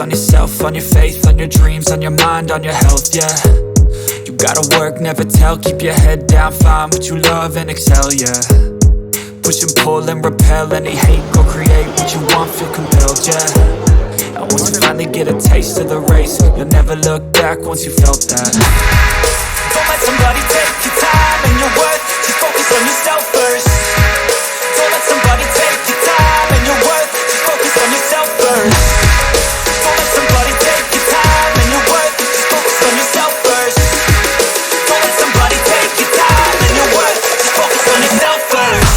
focus on yourself, on your faith, on your dreams, on your mind, on your health, yeah. You gotta work, never tell, keep your head down, find what you love and excel, yeah. Push and pull and repel any hate, go create what you want, feel compelled, yeah. And once you finally get a taste of the race, you'll never look back once you felt that. Don't let somebody take your time and your worth, just focus on yourself first. Don't let somebody take your time and your worth, just focus on yourself first. Don't let somebody take your time and your worth, just focus on yourself first. Don't let somebody take your time and your worth, just focus on yourself first.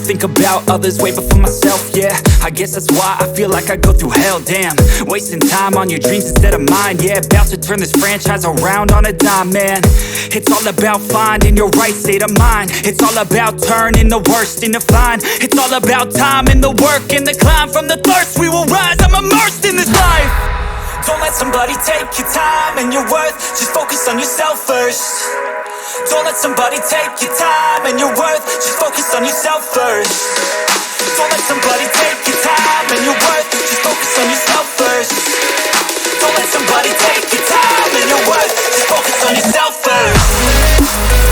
Think about others way before myself, yeah. I guess that's why I feel like I go through hell, damn. Wasting time on your dreams instead of mine, yeah. About to turn this franchise around on a dime, man. It's all about finding your right state of mind. It's all about turning the worst into fine. It's all about time and the work and the climb. From the thirst we will rise, I'm immersed in this life. Don't let somebody take your time and your worth, just focus on yourself first. Don't let somebody take your time and your worth, just focus on yourself first. Don't let somebody take your time and your worth, just focus on yourself first. Don't let somebody take your time and your worth, just focus on yourself first.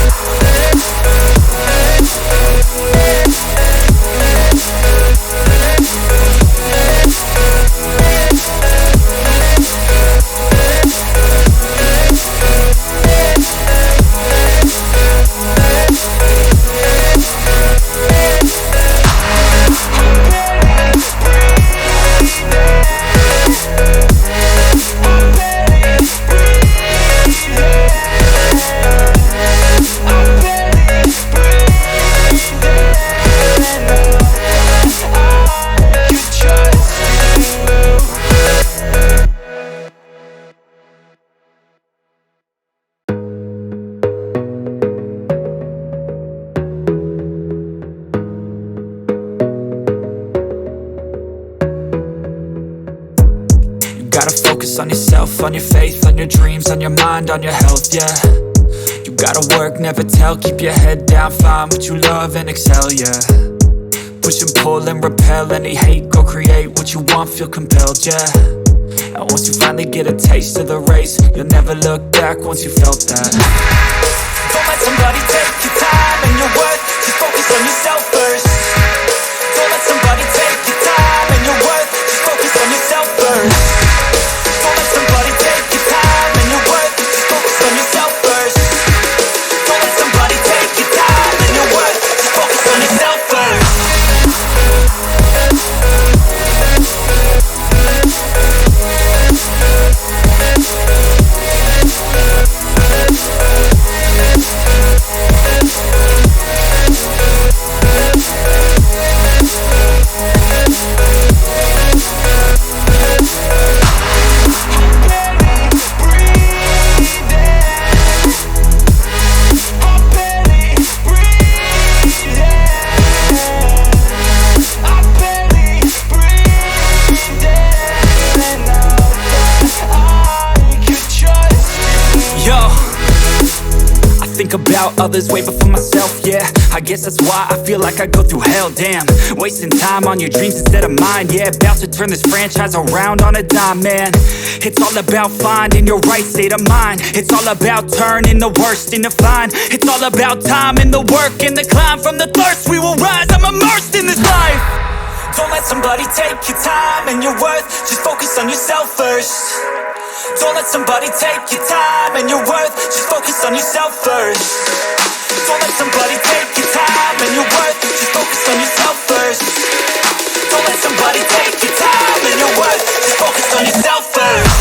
On yourself, on your faith, on your dreams, on your mind, on your health, yeah. You gotta work, never tell, keep your head down, find what you love and excel, yeah. Push and pull and repel any hate, go create what you want, feel compelled, yeah. And once you finally get a taste of the race, you'll never look back once you felt that. Don't let somebody take your time and your worth, just focus on yourself first. Don't let somebody take your time and your worth, just focus on yourself first. Don't let somebody take your time and your worth, just focus on yourself first. Don't let somebody take your time and your worth, just focus on yourself first. Think about others way before myself, yeah. I guess that's why I feel like I go through hell, damn. Wasting time on your dreams instead of mine, yeah. About to turn this franchise around on a dime, man. It's all about finding your right state of mind. It's all about turning the worst into fine. It's all about time and the work and the climb. From the thirst we will rise, I'm immersed in this life. Don't let somebody take your time and your worth, just focus on yourself first. Don't let somebody take your time and your worth, just focus on yourself first. Don't let somebody take your time and your worth, just focus on yourself first. Don't let somebody take your time and your worth, just focus on yourself first.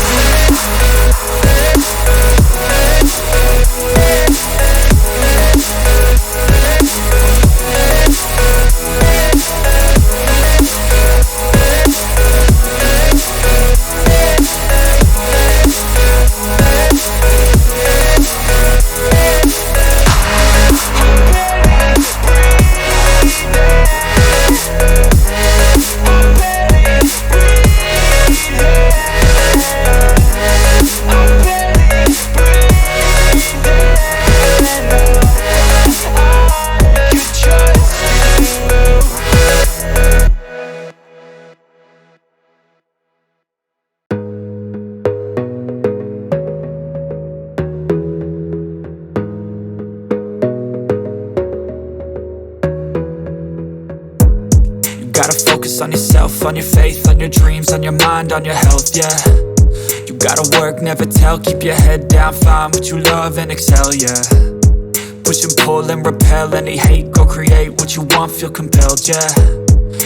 gotta focus on yourself, on your faith, on your dreams, on your mind, on your health, yeah. You gotta work, never tell, keep your head down, find what you love and excel, yeah. Push and pull and repel any hate, go create what you want, feel compelled, yeah.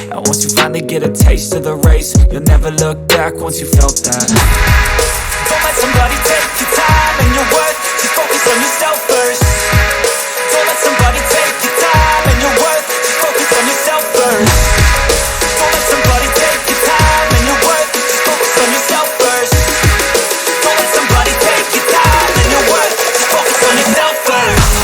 And once you finally get a taste of the race, you'll never look back once you felt that. Don't let somebody take your time and your worth, just focus on yourself first. Don't let somebody take your time and your worth, just focus on yourself first. Don't let somebody take your time and your worth, just focus on yourself first. Don't let somebody take your time and your worth, just focus on yourself first.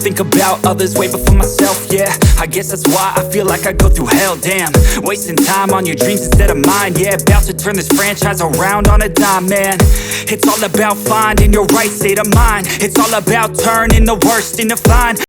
Think about others way before myself, yeah. I guess that's why I feel like I go through hell, damn. Wasting time on your dreams instead of mine, yeah. About to turn this franchise around on a dime, man. It's all about finding your right state of mind. It's all about turning the worst into fine.